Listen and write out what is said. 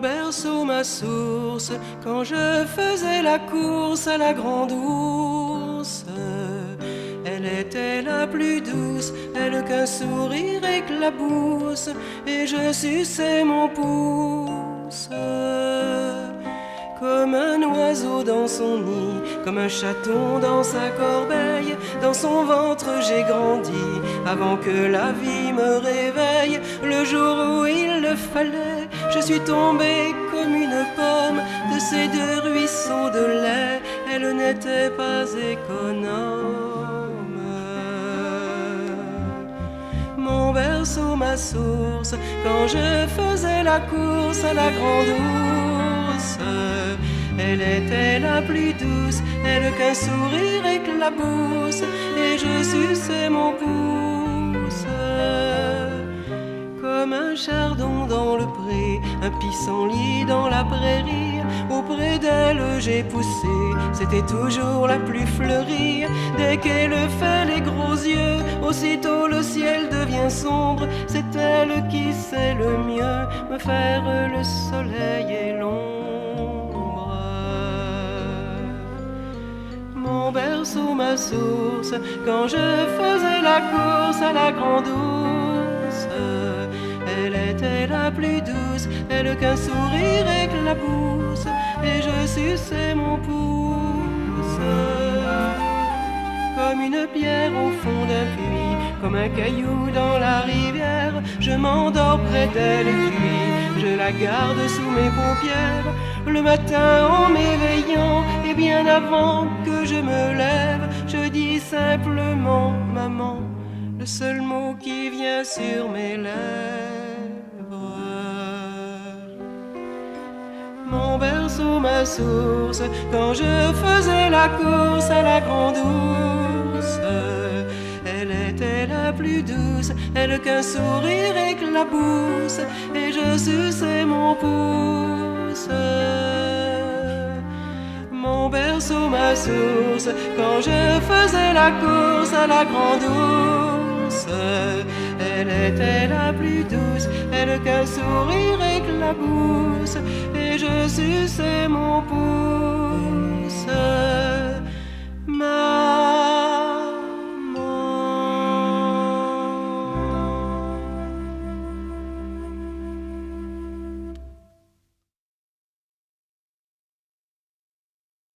berceau, ma source, quand je faisais la course à la grande ours. Elle était la plus douce, elle qu'un sourire éclabousse, et je suçais mon pouce. Comme un oiseau dans son nid, comme un chaton dans sa corbeille, dans son ventre j'ai grandi, avant que la vie me réveille. Le jour où il le fallait, je suis tombée comme une pomme de ces deux ruisseaux de lait. Elle n'était pas économe. Mon berceau, ma source, quand je faisais la course à la grande ours. Elle était la plus douce, elle qu'un sourire éclabousse, et je suçais mon pouce. Comme un chardon dans le pré, un pissenlit dans la prairie, auprès d'elle j'ai poussé, c'était toujours la plus fleurie. Dès qu'elle fait les gros yeux, aussitôt le ciel devient sombre. C'est elle qui sait le mieux me faire le soleil et l'ombre. Mon berceau, ma source, quand je faisais la course à la grande ours. Elle était la plus douce, elle qu'un sourire éclabousse, et je suçais mon pouce. Comme une pierre au fond d'un puits, comme un caillou dans la rivière, je m'endors près d'elle et puis je la garde sous mes paupières. Le matin en m'éveillant, et bien avant que je me lève, je dis simplement maman, le seul mot qui vient sur mes lèvres. Mon berceau, ma source, quand je faisais la course à la grande ours. Elle était la plus douce, elle qu'un sourire éclabousse, et je suçais mon pouce. Mon berceau, ma source, quand je faisais la course à la grande ours. Elle était la plus douce, elle qu'un sourire éclabousse, et je suçais mon pouce.